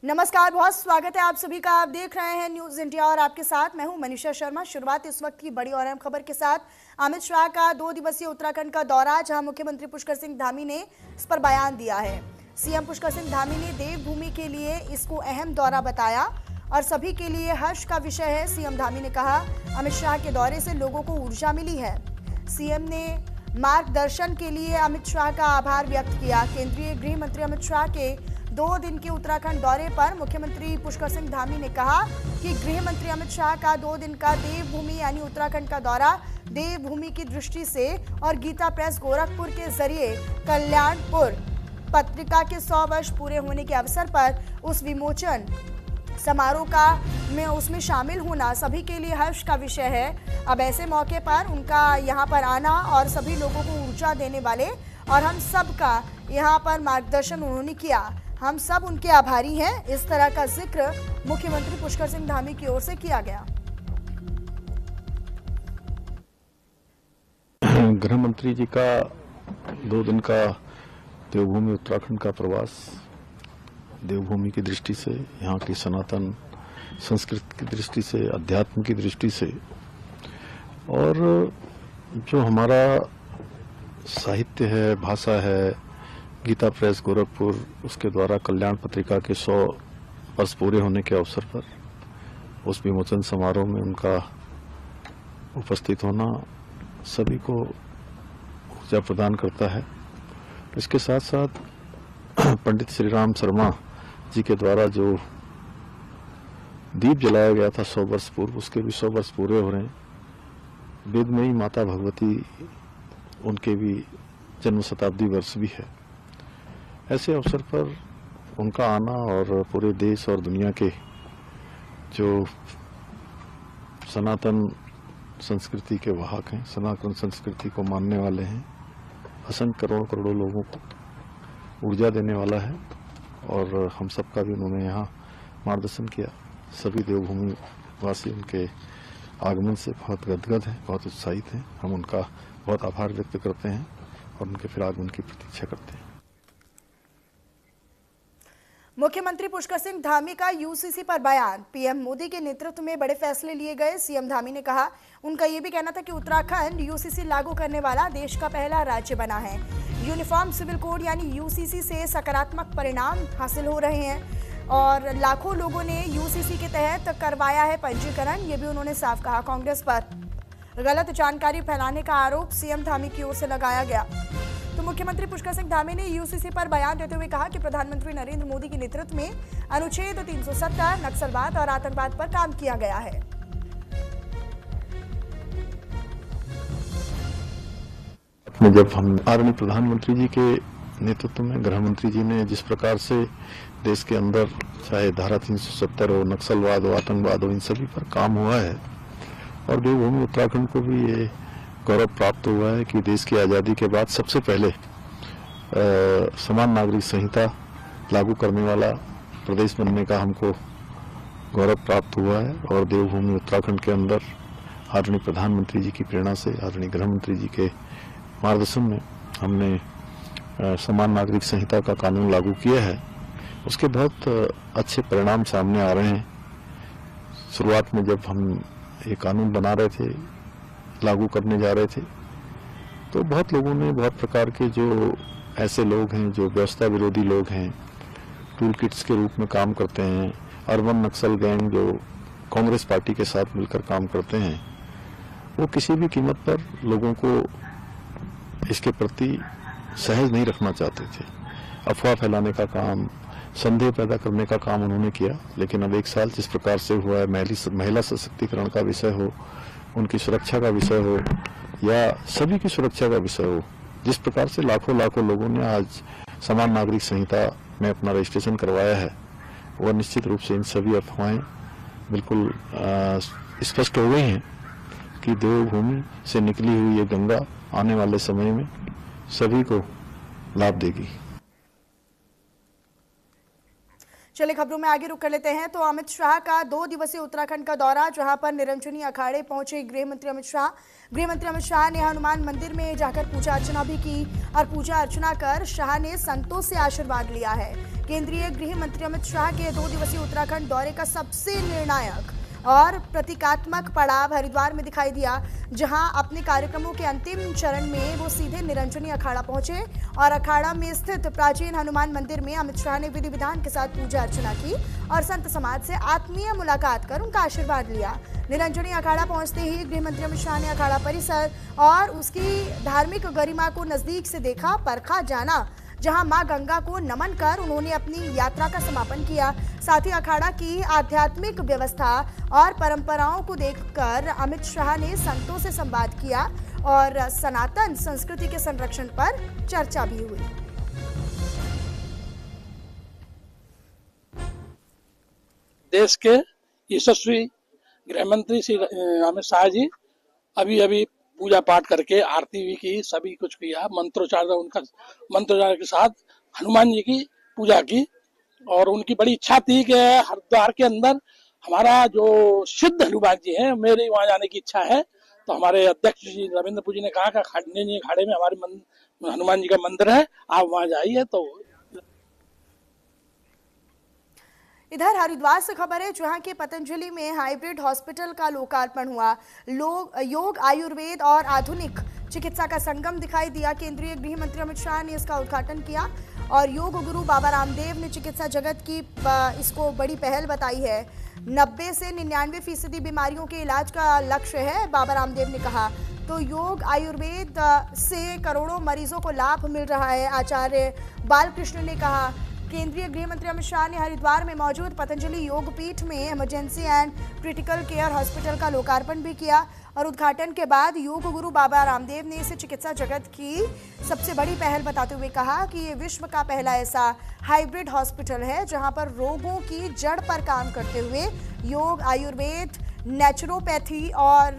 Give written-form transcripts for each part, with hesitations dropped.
नमस्कार, बहुत स्वागत है आप सभी का। आप देख रहे हैं न्यूज इंडिया और आपके साथ मैं हूं मनीषा शर्मा। शुरुआत इस वक्त की बड़ी और अहम खबर के साथ। अमित शाह का 2 दिवसीय उत्तराखंड का दौरा, जहां मुख्यमंत्री पुष्कर सिंह धामी ने इस पर बयान दिया है। सीएम पुष्कर सिंह धामी ने देवभूमि के लिए इसको अहम दौरा बताया और सभी के लिए हर्ष का विषय है। सीएम धामी ने कहा, अमित शाह के दौरे से लोगों को ऊर्जा मिली है। सीएम ने मार्गदर्शन के लिए अमित शाह का आभार व्यक्त किया। केंद्रीय गृह मंत्री अमित शाह के 2 दिन के उत्तराखंड दौरे पर मुख्यमंत्री पुष्कर सिंह धामी ने कहा कि गृह मंत्री अमित शाह का 2 दिन का देवभूमि यानी उत्तराखंड का दौरा देवभूमि की दृष्टि से और गीता प्रेस गोरखपुर के जरिए कल्याणपुर पत्रिका के 100 वर्ष पूरे होने के अवसर पर उस विमोचन समारोह का में उसमें शामिल होना सभी के लिए हर्ष का विषय है। अब ऐसे मौके पर उनका यहाँ पर आना और सभी लोगों को ऊर्जा देने वाले और हम सब का यहाँ पर मार्गदर्शन उन्होंने किया, हम सब उनके आभारी हैं। इस तरह का जिक्र मुख्यमंत्री पुष्कर सिंह धामी की ओर से किया गया। गृह मंत्री जी का 2 दिन का देवभूमि उत्तराखंड का प्रवास देवभूमि की दृष्टि से, यहाँ की सनातन संस्कृति की दृष्टि से, अध्यात्म की दृष्टि से और जो हमारा साहित्य है, भाषा है, गीता प्रेस गोरखपुर उसके द्वारा कल्याण पत्रिका के 100 वर्ष पूरे होने के अवसर पर उस विमोचन समारोह में उनका उपस्थित होना सभी को ऊर्जा प्रदान करता है। इसके साथ साथ पंडित श्री राम शर्मा जी के द्वारा जो दीप जलाया गया था 100 वर्ष पूर्व, उसके भी 100 वर्ष पूरे हो रहे हैं। वेदमयी माता भगवती उनके भी जन्म शताब्दी वर्ष भी है। ऐसे अवसर पर उनका आना और पूरे देश और दुनिया के जो सनातन संस्कृति के वाहक हैं, सनातन संस्कृति को मानने वाले हैं, असंख्य करोड़ों लोगों को ऊर्जा देने वाला है और हम सबका भी उन्होंने यहाँ मार्गदर्शन किया। सभी देवभूमि वासी उनके आगमन से बहुत गदगद हैं, बहुत उत्साहित हैं। हम उनका बहुत आभार व्यक्त करते हैं और उनके फिर आगमन की प्रतीक्षा करते हैं। मुख्यमंत्री पुष्कर सिंह धामी का यूसीसी पर बयान। पीएम मोदी के नेतृत्व में बड़े फैसले लिए गए। सीएम धामी ने कहा, उनका यह भी कहना था कि उत्तराखंड यूसीसी लागू करने वाला देश का पहला राज्य बना है। यूनिफॉर्म सिविल कोड यानी यूसीसी से सकारात्मक परिणाम हासिल हो रहे हैं और लाखों लोगों ने यूसीसी के तहत करवाया है पंजीकरण, ये भी उन्होंने साफ कहा। कांग्रेस पर गलत जानकारी फैलाने का आरोप सीएम धामी की ओर से लगाया गया तो मुख्यमंत्री पुष्कर सिंह धामी ने यूसीसी पर बयान देते हुए कहा कि प्रधानमंत्री नरेंद्र मोदी के नेतृत्व में अनुच्छेद 370 नक्सलवाद और आतंकवाद पर काम किया गया है। जब हम आदरणीय प्रधानमंत्री जी के नेतृत्व में गृह मंत्री जी ने जिस प्रकार से देश के अंदर चाहे धारा 370 हो, नक्सलवाद हो, आतंकवाद हो, इन सभी पर काम हुआ है और देवभूमि उत्तराखंड को भी ये गौरव प्राप्त हुआ है कि देश की आज़ादी के बाद सबसे पहले समान नागरिक संहिता लागू करने वाला प्रदेश बनने का हमको गौरव प्राप्त हुआ है। और देवभूमि उत्तराखंड के अंदर आदरणीय प्रधानमंत्री जी की प्रेरणा से, आदरणीय गृह मंत्री जी के मार्गदर्शन में हमने समान नागरिक संहिता का कानून लागू किया है। उसके बहुत अच्छे परिणाम सामने आ रहे हैं। शुरुआत में जब हम ये कानून बना रहे थे, लागू करने जा रहे थे, तो बहुत लोगों ने, बहुत प्रकार के जो ऐसे लोग हैं जो व्यवस्था विरोधी लोग हैं, टूल किट्स के रूप में काम करते हैं, अर्बन नक्सल गैंग जो कांग्रेस पार्टी के साथ मिलकर काम करते हैं, वो किसी भी कीमत पर लोगों को इसके प्रति सहज नहीं रखना चाहते थे। अफवाह फैलाने का काम, संदेह पैदा करने का काम उन्होंने किया। लेकिन अब 1 साल जिस प्रकार से हुआ है, महिला सशक्तिकरण का विषय हो, उनकी सुरक्षा का विषय हो या सभी की सुरक्षा का विषय हो, जिस प्रकार से लाखों लोगों ने आज समान नागरिक संहिता में अपना रजिस्ट्रेशन करवाया है, वह निश्चित रूप से इन सभी अफवाहें बिल्कुल स्पष्ट हो गई हैं कि देवभूमि से निकली हुई ये गंगा आने वाले समय में सभी को लाभ देगी। चलिए खबरों में आगे रुक कर लेते हैं। तो अमित शाह का 2 दिवसीय उत्तराखंड का दौरा, जहां पर निरंजनी अखाड़े पहुंचे गृह मंत्री अमित शाह। गृह मंत्री अमित शाह ने हनुमान मंदिर में जाकर पूजा अर्चना भी की और पूजा अर्चना कर शाह ने संतों से आशीर्वाद लिया है। केंद्रीय गृह मंत्री अमित शाह के 2 दिवसीय उत्तराखंड दौरे का सबसे निर्णायक और प्रतीकात्मक पड़ाव हरिद्वार में दिखाई दिया, जहां अपने कार्यक्रमों के अंतिम चरण में वो सीधे निरंजनी अखाड़ा पहुंचे और अखाड़ा में स्थित प्राचीन हनुमान मंदिर में अमित शाह ने विधि विधान के साथ पूजा अर्चना की और संत समाज से आत्मीय मुलाकात कर उनका आशीर्वाद लिया। निरंजनी अखाड़ा पहुंचते ही गृह मंत्री अमित शाह ने अखाड़ा परिसर और उसकी धार्मिक गरिमा को नजदीक से देखा, परखा, जाना, जहां मां गंगा को नमन कर उन्होंने अपनी यात्रा का समापन किया। साथ ही अखाड़ा की आध्यात्मिक व्यवस्था और परंपराओं को देखकर अमित शाह ने संतों से संवाद किया और सनातन संस्कृति के संरक्षण पर चर्चा भी हुई। देश के यशस्वी गृह मंत्री श्री अमित शाह जी अभी पूजा पाठ करके आरती भी की, सभी कुछ किया, मंत्रोच्चार के साथ हनुमान जी की पूजा की और उनकी बड़ी इच्छा थी कि हरिद्वार के अंदर हमारा जो सिद्ध हनुमान जी हैं, मेरे वहां जाने की इच्छा है। तो हमारे अध्यक्ष जी रविंद्रपुर जी ने कहा कि अखाड़े में हमारे हनुमान जी का मंदिर है, आप वहां जाइए। तो इधर हरिद्वार से खबर है, जहां के पतंजलि में हाइब्रिड हॉस्पिटल का लोकार्पण हुआ। योग, आयुर्वेद और आधुनिक चिकित्सा का संगम दिखाई दिया। केंद्रीय गृह मंत्री अमित शाह ने इसका उद्घाटन किया और योग गुरु बाबा रामदेव ने चिकित्सा जगत की इसको बड़ी पहल बताई है। 90 से 99% बीमारियों के इलाज का लक्ष्य है, बाबा रामदेव ने कहा। तो योग आयुर्वेद से करोड़ों मरीजों को लाभ मिल रहा है, आचार्य बालकृष्ण ने कहा। केंद्रीय गृह मंत्री अमित शाह ने हरिद्वार में मौजूद पतंजलि योगपीठ में emergency and critical care hospital का लोकार्पण भी किया और उद्घाटन के बाद योग गुरु बाबा रामदेव ने इसे चिकित्सा जगत की सबसे बड़ी पहल बताते हुए कहा कि ये विश्व का पहला ऐसा हाइब्रिड हॉस्पिटल है जहां पर रोगों की जड़ पर काम करते हुए योग, आयुर्वेद, नेचुरोपैथी और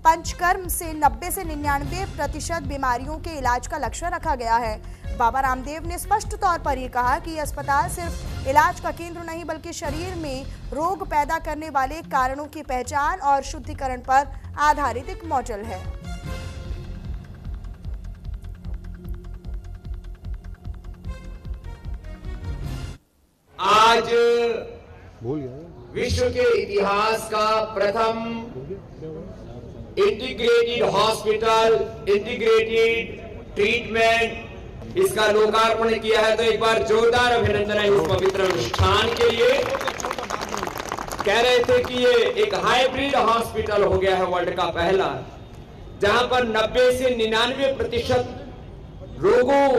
पंचकर्म से 90 से 99% बीमारियों के इलाज का लक्ष्य रखा गया है। बाबा रामदेव ने स्पष्ट तौर पर यह कहा कि अस्पताल सिर्फ इलाज का केंद्र नहीं, बल्कि शरीर में रोग पैदा करने वाले कारणों की पहचान और शुद्धिकरण पर आधारित एक मॉडल है। आज विश्व के इतिहास का प्रथम इंटीग्रेटेड हॉस्पिटल, इंटीग्रेटेड ट्रीटमेंट, इसका लोकार्पण किया है। तो एक बार जोरदार अभिनंदन है इस पवित्र अनुष्ठान के लिए। कह रहे थे कि ये एक हाइब्रिड हॉस्पिटल हो गया है, वर्ल्ड का पहला, जहां पर 90 से 99% रोगों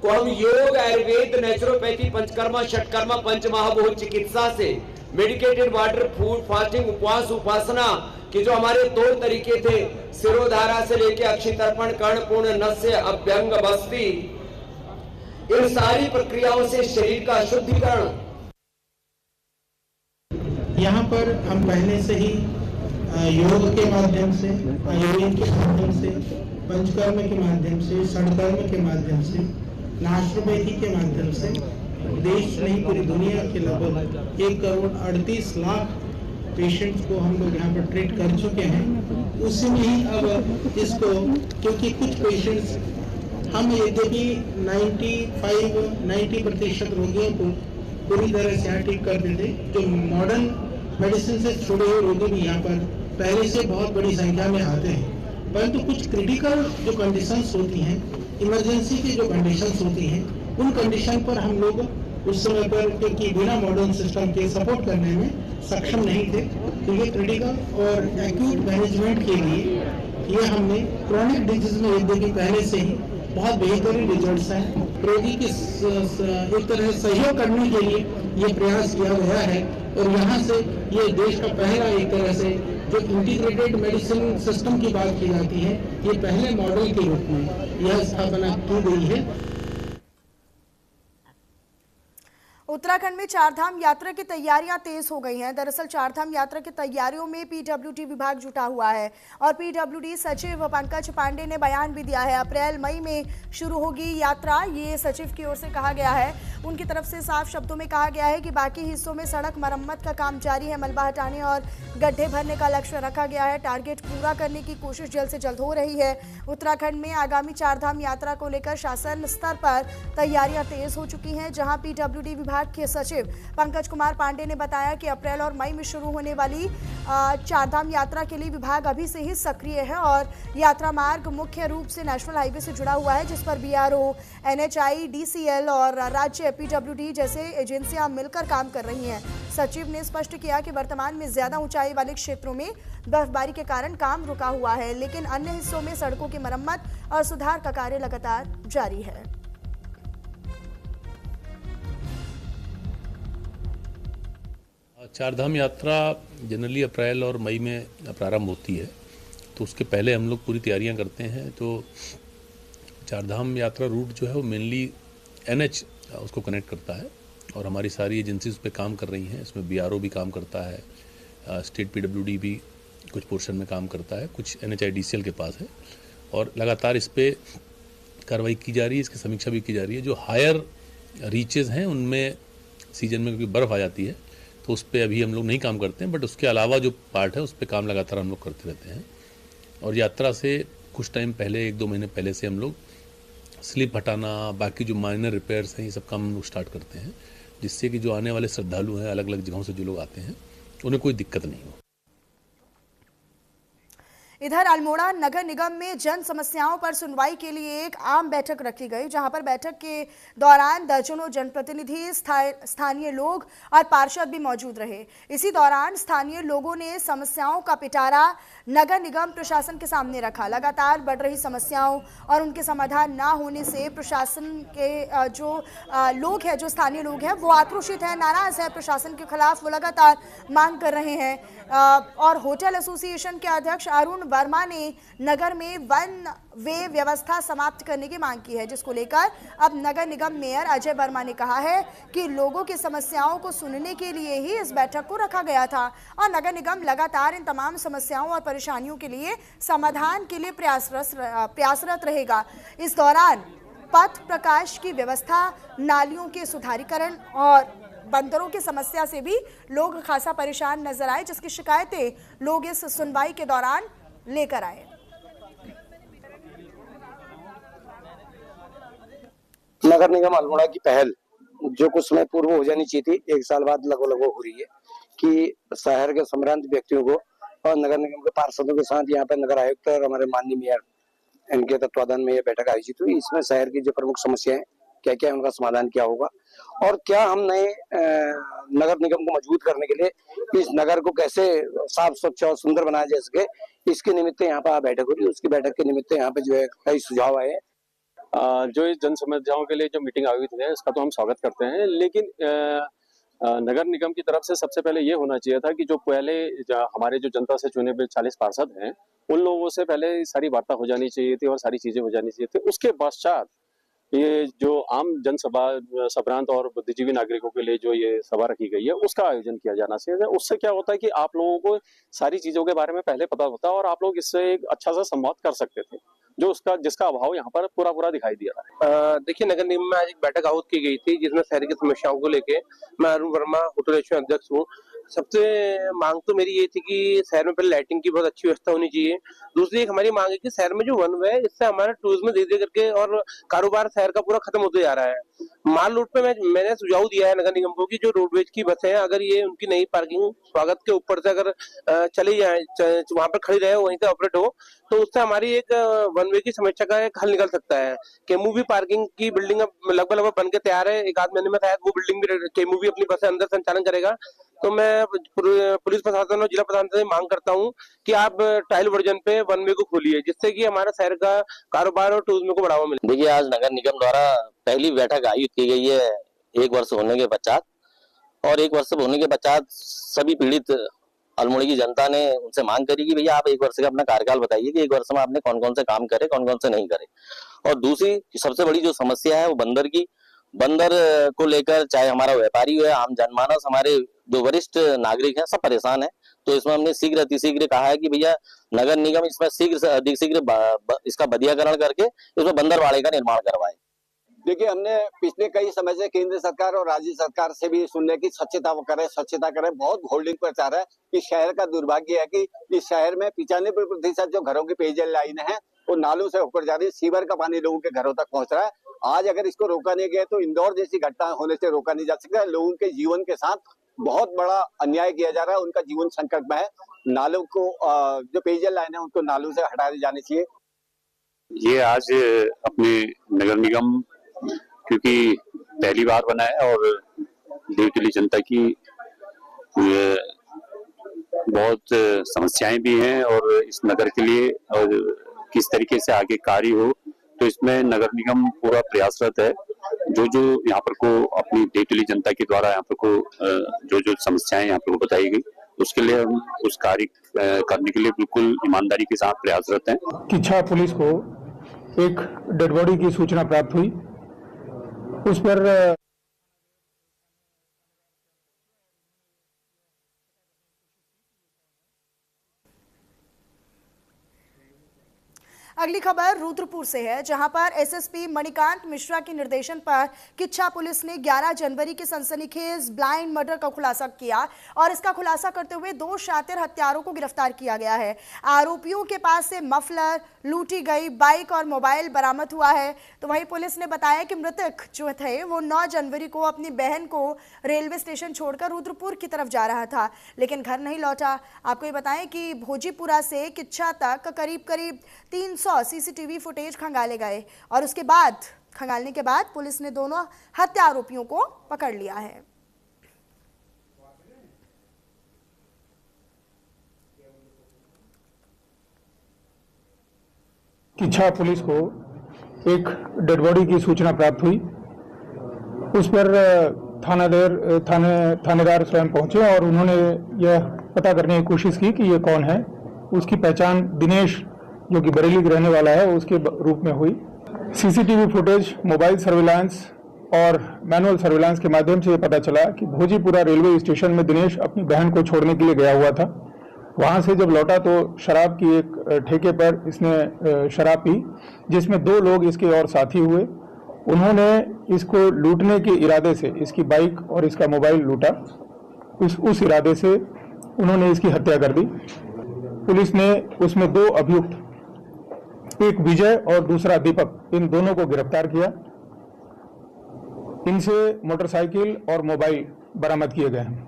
को हम योग, आयुर्वेद, नेचुरोपैथी, पंचकर्मा, षटकर्मा, पंचमहाभूत चिकित्सा से, मेडिकेटेड वाटर, फूड, फास्टिंग, उपवास, उपासना कि जो हमारे तौर तरीके थे, सिरोधारा से लेके अक्षितर्पण, कर्णपूर्ण, नस्य, अभ्यंग, बस्ती, इन सारी प्रक्रियाओं से शरीर का शुद्धिकरण। यहाँ पर हम पहले से ही योग के माध्यम से, आयुर्वेद के माध्यम से, पंचकर्म के माध्यम से, षटकर्म के माध्यम से, नेचुरोपैथी के माध्यम से देश नहीं पूरी दुनिया के लगभग 1 करोड़ 38 लाख पेशेंट्स को हम लोग यहाँ पर ट्रीट कर चुके हैं। उसी में ही अब इसको, क्योंकि कुछ पेशेंट्स हम यद्यपि 90% रोगियों को पूरी तरह से यहाँ ठीक कर देते, जो मॉडर्न मेडिसिन से जुड़े हुए रोगी भी यहाँ पर पहले से बहुत बड़ी संख्या में आते हैं, परंतु कुछ क्रिटिकल जो कंडीशंस होती हैं, इमरजेंसी की जो कंडीशंस होती हैं, उन कंडीशन पर हम लोग उस समय पर, क्योंकि बिना मॉडर्न सिस्टम के सपोर्ट करने में सक्षम नहीं थे, तो ये क्रिटिकल और एक्यूट मैनेजमेंट के लिए ये हमने क्रॉनिक डिजीज में यद्यपि पहले से ही बहुत बेहतरीन रिजल्ट्स हैं, रोगी की एक तरह से सहयोग करने के लिए ये प्रयास किया गया है। और यहाँ से ये देश का पहला, एक तरह से जो इंटीग्रेटेड मेडिसिन सिस्टम की बात की जाती है, ये पहले मॉडल के रूप में यह स्थापना की गई है। उत्तराखंड में चारधाम यात्रा की तैयारियां तेज हो गई हैं। दरअसल चारधाम यात्रा की तैयारियों में पीडब्ल्यूडी विभाग जुटा हुआ है और पीडब्ल्यूडी सचिव पंकज पांडे ने बयान भी दिया है। अप्रैल मई में शुरू होगी यात्रा, ये सचिव की ओर से कहा गया है। उनकी तरफ से साफ शब्दों में कहा गया है कि बाकी हिस्सों में सड़क मरम्मत का काम जारी है। मलबा हटाने और गड्ढे भरने का लक्ष्य रखा गया है। टारगेट पूरा करने की कोशिश जल्द से जल्द हो रही है। उत्तराखंड में आगामी चारधाम यात्रा को लेकर शासन स्तर पर तैयारियां तेज हो चुकी हैं, जहां पीडब्ल्यूडी विभाग के सचिव पंकज कुमार पांडे ने बताया कि अप्रैल और मई में शुरू होने वाली चारधाम यात्रा के लिए विभाग अभी से ही सक्रिय है और यात्रा मार्ग मुख्य रूप से नेशनल हाईवे से जुड़ा हुआ है, जिस पर बीआरओ, एनएचआई, डीसीएल और राज्य पीडब्ल्यूडी जैसे एजेंसियां मिलकर काम कर रही हैं। सचिव ने स्पष्ट किया कि वर्तमान में ज्यादा ऊंचाई वाले क्षेत्रों में बर्फबारी के कारण काम रुका हुआ है, लेकिन अन्य हिस्सों में सड़कों की मरम्मत और सुधार का कार्य लगातार जारी है। चारधाम यात्रा जनरली अप्रैल और मई में प्रारंभ होती है, तो उसके पहले हम लोग पूरी तैयारियां करते हैं। तो चारधाम यात्रा रूट जो है वो मेनली एनएच उसको कनेक्ट करता है और हमारी सारी एजेंसी उस पर काम कर रही हैं। इसमें बीआरओ भी काम करता है, स्टेट पीडब्ल्यूडी भी कुछ पोर्शन में काम करता है, कुछ एनएचआई डीसीएल के पास है और लगातार इस पर कार्रवाई की जा रही है, इसकी समीक्षा भी की जा रही है। जो हायर रीचेज़ हैं उनमें सीजन में क्योंकि बर्फ़ आ जाती है तो उस पर अभी हम लोग नहीं काम करते हैं, बट उसके अलावा जो पार्ट है उस पर काम लगातार हम लोग करते रहते हैं। और यात्रा से कुछ टाइम पहले, 1-2 महीने पहले से हम लोग स्लिप हटाना, बाकी जो माइनर रिपेयर्स हैं, ये सब काम हम लोग स्टार्ट करते हैं, जिससे कि जो आने वाले श्रद्धालु हैं अलग अलग जगहों से जो लोग आते हैं उन्हें कोई दिक्कत नहीं हो। इधर अल्मोड़ा नगर निगम में जन समस्याओं पर सुनवाई के लिए एक आम बैठक रखी गई, जहां पर बैठक के दौरान दर्जनों जनप्रतिनिधि, स्थानीय लोग और पार्षद भी मौजूद रहे। इसी दौरान स्थानीय लोगों ने समस्याओं का पिटारा नगर निगम प्रशासन के सामने रखा। लगातार बढ़ रही समस्याओं और उनके समाधान ना होने से प्रशासन के जो लोग हैं, जो स्थानीय लोग हैं, वो आक्रोशित हैं, नाराज है प्रशासन के खिलाफ। वो लगातार मांग कर रहे हैं और होटल एसोसिएशन के अध्यक्ष अरुण वर्मा ने नगर में वन वे व्यवस्था समाप्त करने की मांग की है, जिसको लेकर अब नगर निगम मेयर अजय वर्मा ने कहा है कि लोगों की समस्याओं को सुनने के लिए ही इस बैठक को रखा गया था और नगर निगम लगातार इन तमाम समस्याओं और परेशानियों के लिए समाधान के लिए प्रयासरत रहेगा। इस दौरान पथ प्रकाश की व्यवस्था, नालियों के सुधारीकरण और बंदरों की समस्या से भी लोग खासा परेशान नजर आए, जिसकी शिकायतें लोग इस सुनवाई के दौरान लेकर आए। नगर निगम अल्मोड़ा की पहल जो कुछ समय पूर्व हो जानी चाहिए थी, 1 साल बाद लगभग हो रही है कि शहर के संभ्रांत व्यक्तियों को और नगर निगम के पार्षदों के साथ यहाँ पे नगर आयुक्त और हमारे माननीय मेयर, इनके तत्वाधान में यह बैठक आयोजित हुई। इसमें शहर की जो प्रमुख समस्याएं क्या क्या है, उनका समाधान क्या होगा और क्या हम नए नगर निगम को मजबूत करने के लिए इस नगर को कैसे साफ, स्वच्छ और सुंदर बनाया जा सके, इसके निमित्त यहाँ पर बैठक हो रही है। उसकी बैठक के निमित्त यहाँ पे जो है कई सुझाव आए। जो इस जन समस्याओं के लिए जो मीटिंग आयोजित है, इसका तो हम स्वागत करते हैं, लेकिन नगर निगम की तरफ से सबसे पहले ये होना चाहिए था कि जो पहले हमारे जो जनता से चुने हुए 40 पार्षद हैं, उन लोगों से पहले सारी वार्ता हो जानी चाहिए थी और सारी चीजें हो जानी चाहिए थी। उसके पश्चात ये जो आम जनसभा, संभ्रांत और बुद्धिजीवी नागरिकों के लिए जो ये सभा रखी गई है, उसका आयोजन किया जाना चाहिए। उससे क्या होता है कि आप लोगों को सारी चीजों के बारे में पहले पता होता है और आप लोग इससे एक अच्छा सा संवाद कर सकते थे, जो जिसका अभाव यहाँ पर पूरा दिखाई दिया रहा है। देखिए, नगर निगम में आज एक बैठक आयोजित की गई थी, जिसमें शहर की समस्याओं को लेके मैं अरुण वर्मा, होटल एसोसिएशन अध्यक्ष हूँ। सबसे मांग तो मेरी ये थी कि शहर में पहले लाइटिंग की बहुत अच्छी व्यवस्था होनी चाहिए। दूसरी एक हमारी मांग है कि शहर में जो वन वे है, इससे हमारा टूरिज्म धीरे धीरे करके और कारोबार शहर का पूरा खत्म होते जा रहा है। माल रूट पे मैंने सुझाव दिया है नगर निगम को कि जो रोडवेज की बसें हैं, अगर ये उनकी नई पार्किंग स्वागत के ऊपर से अगर चली जाए, वहां पर खड़ी रहे, वहीं से ऑपरेट हो, तो उससे हमारी एक वन वे की समस्या का एक हल निकल सकता है। केमू भी पार्किंग की बिल्डिंग अब लगभग बन के तैयार है, 1 आध महीने में शायद वो बिल्डिंग भी केमू भी अपनी बसें अंदर संचालन करेगा। तो मैं पुलिस प्रशासन और जिला प्रशासन से मांग करता हूं कि आप ट्रायल वर्जन पे वन वे को खोलिए, जिससे कि हमारा शहर का कारोबार और टूरिज्म को बढ़ावा मिले। देखिए, आज नगर निगम द्वारा पहली बैठक आयोजित की गई है 1 वर्ष होने के पश्चात, और 1 वर्ष होने के पश्चात सभी पीड़ित अल्मोड़ा की जनता ने उनसे मांग करी कि भैया आप 1 वर्ष का अपना कार्यकाल बताइए कि 1 वर्ष में आपने कौन कौन से काम करे, कौन कौन से नहीं करे। और दूसरी सबसे बड़ी जो समस्या है वो बंदर को लेकर, चाहे हमारा व्यापारी है, आम जनमानस, हमारे जो वरिष्ठ नागरिक हैं, सब परेशान है। तो इसमें हमने शीघ्र अतिशीघ्र कहा है कि भैया नगर निगम इसमें शीघ्र से अधिक शीघ्र इसका बदियाकरण करके इसमें बंदरवाड़े का निर्माण करवाए। देखिए, हमने पिछले कई समय से केंद्र सरकार और राज्य सरकार से भी सुनने की स्वच्छता करें। बहुत होल्डिंग प्रचार है कि शहर का दुर्भाग्य है कि इस शहर में 95% जो घरों की पेयजल लाइन है वो नालों से होकर जा रही है। सीवर का पानी लोगों के घरों तक पहुंच रहा है। आज अगर इसको रोका नहीं गया तो इंदौर जैसी घटना होने से रोका नहीं जा सकता। लोगों के जीवन के साथ बहुत बड़ा अन्याय किया जा रहा है। उनका जीवन संकट में है। नालों को जो पेयजल लाइन है उनको नालों से हटाए जाने चाहिए। ये आज अपने नगर निगम क्योंकि पहली बार बना है और देवतली जनता की बहुत समस्याएं भी हैं और इस नगर के लिए और किस तरीके से आगे कार्य हो, तो इसमें नगर निगम पूरा प्रयासरत है। जो यहाँ पर को अपनी देवतली जनता के द्वारा यहाँ पर को जो समस्याएं यहाँ पर को बताई गई, उसके लिए हम उस कार्य करने के लिए बिल्कुल ईमानदारी के साथ प्रयासरत हैं। किच्छा पुलिस को एक डेड बॉडी की सूचना प्राप्त हुई। उस पर अगली खबर रुद्रपुर से है, जहां पर एसएसपी मणिकांत मिश्रा के निर्देशन पर किच्छा पुलिस ने 11 जनवरी के सनसनीखेज ब्लाइंड मर्डर का खुलासा किया और इसका खुलासा करते हुए 2 शातिर हत्यारों को गिरफ्तार किया गया है। आरोपियों के पास से मफलर, लूटी गई बाइक और मोबाइल बरामद हुआ है। तो वहीं पुलिस ने बताया कि मृतक जो थे वो 9 जनवरी को अपनी बहन को रेलवे स्टेशन छोड़कर रुद्रपुर की तरफ जा रहा था, लेकिन घर नहीं लौटा। आपको ये बताएं कि भोजीपुरा से किच्छा तक करीब 300 सीसीटीवी फुटेज खंगाले गए और उसके बाद खंगालने के बाद पुलिस ने दोनों हत्या आरोपियों को पकड़ लिया है। किच्छा पुलिस को एक डेड बॉडी की सूचना प्राप्त हुई। उस पर थानेदार स्वयं पहुंचे और उन्होंने यह पता करने की कोशिश की कि ये कौन है। उसकी पहचान दिनेश, जो कि बरेली के रहने वाला है, उसके रूप में हुई। सीसीटीवी फुटेज, मोबाइल सर्विलांस और मैनुअल सर्विलांस के माध्यम से ये पता चला कि भोजीपुरा रेलवे स्टेशन में दिनेश अपनी बहन को छोड़ने के लिए गया हुआ था। वहां से जब लौटा तो शराब की एक ठेके पर इसने शराब पी, जिसमें 2 लोग इसके और साथी हुए। उन्होंने इसको लूटने के इरादे से इसकी बाइक और इसका मोबाइल लूटा। उस इरादे से उन्होंने इसकी हत्या कर दी। पुलिस ने उसमें 2 अभियुक्त, एक विजय और दूसरा दीपक, इन दोनों को गिरफ्तार किया। इनसे मोटरसाइकिल और मोबाइल बरामद किए गए हैं।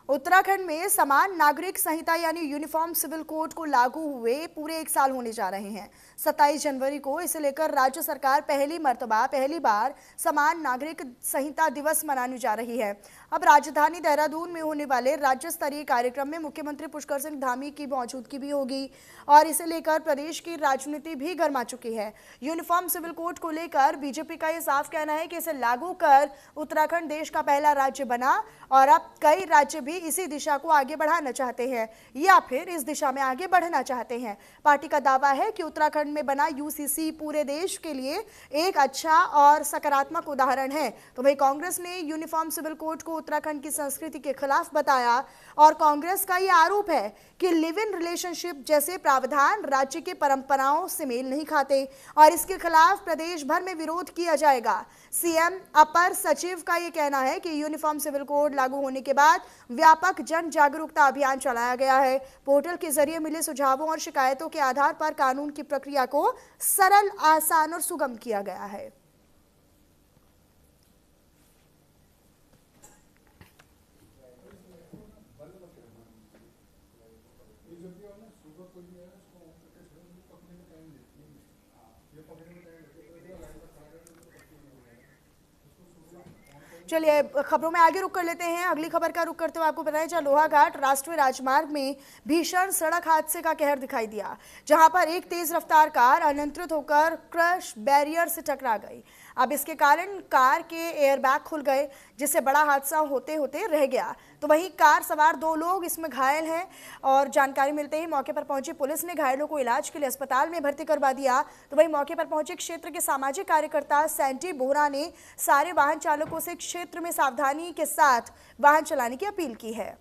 उत्तराखंड में समान नागरिक संहिता यानी यूनिफॉर्म सिविल कोड को लागू हुए पूरे 1 साल होने जा रहे हैं। 27 जनवरी को इसे लेकर राज्य सरकार पहली बार समान नागरिक संहिता दिवस मनाने जा रही है। अब राजधानी देहरादून में होने वाले राज्य स्तरीय कार्यक्रम में मुख्यमंत्री पुष्कर सिंह धामी की मौजूदगी भी होगी और इसे लेकर प्रदेश की राजनीति भी गर्मा चुकी है। यूनिफॉर्म सिविल कोड को लेकर बीजेपी का यह साफ कहना है कि इसे लागू कर उत्तराखंड देश का पहला राज्य बना और अब कई राज्य भी इसी दिशा को आगे बढ़ाना चाहते हैं या फिर इस दिशा में आगे बढ़ना चाहते हैं। पार्टी का दावा है कि उत्तराखंड में बना यूसीसी पूरे देश के लिए एक अच्छा और सकारात्मक उदाहरण है। तो वही कांग्रेस ने यूनिफॉर्म सिविल कोड को उत्तराखंड की संस्कृति के खिलाफ बताया और कांग्रेस का यह आरोप है कि लिव इन रिलेशनशिप जैसे प्रावधान राज्य के परंपराओं से मेल नहीं खाते और इसके खिलाफ प्रदेश भर में विरोध किया जाएगा। सीएम अपर सचिव का यह कहना है कि यूनिफॉर्म सिविल कोड लागू होने के बाद व्यापक जन जागरूकता अभियान चलाया गया है। पोर्टल के जरिए मिले सुझावों और शिकायतों के आधार पर कानून की प्रक्रिया को सरल, आसान और सुगम किया गया है। चलिए खबरों में आगे रुक कर लेते हैं। अगली खबर का रुख करते हुए आपको बताएं, जहां लोहाघाट राष्ट्रीय राजमार्ग में भीषण सड़क हादसे का कहर दिखाई दिया, जहां पर एक तेज रफ्तार कार अनियंत्रित होकर क्रश बैरियर से टकरा गई। अब इसके कारण कार के एयरबैग खुल गए, जिससे बड़ा हादसा होते होते रह गया। तो वहीं कार सवार 2 लोग इसमें घायल हैं और जानकारी मिलते ही मौके पर पहुंची पुलिस ने घायलों को इलाज के लिए अस्पताल में भर्ती करवा दिया। तो वहीं मौके पर पहुंचे क्षेत्र के सामाजिक कार्यकर्ता सैंटी बोहरा ने सारे वाहन चालकों से क्षेत्र में सावधानी के साथ वाहन चलाने की अपील की है।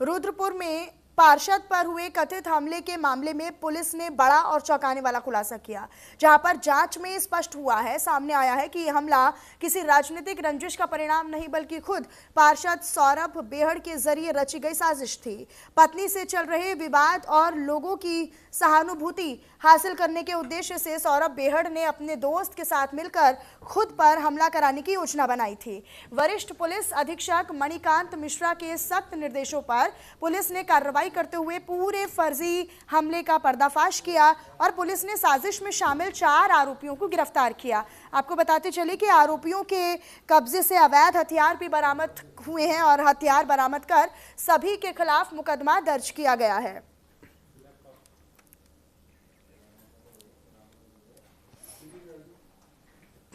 रुद्रपुर में पार्षद पर हुए कथित हमले के मामले में पुलिस ने बड़ा और चौंकाने वाला खुलासा किया, जहां पर जांच में स्पष्ट हुआ है, सामने आया है कि यह हमला किसी राजनीतिक रंजिश का परिणाम नहीं बल्कि खुद पार्षद सौरभ बेहड़ के जरिए रची गई साजिश थी। पत्नी से चल रहे विवाद और लोगों की सहानुभूति हासिल करने के उद्देश्य से सौरभ बेहड़ ने अपने दोस्त के साथ मिलकर खुद पर हमला कराने की योजना बनाई थी। वरिष्ठ पुलिस अधीक्षक मणिकांत मिश्रा के सख्त निर्देशों पर पुलिस ने कार्रवाई करते हुए पूरे फर्जी हमले का पर्दाफाश किया और पुलिस ने साजिश में शामिल 4 आरोपियों को गिरफ्तार किया। आपको बताते चले कि आरोपियों के कब्जे से अवैध हथियार भी बरामद हुए हैं और हथियार बरामद कर सभी के खिलाफ मुकदमा दर्ज किया गया है।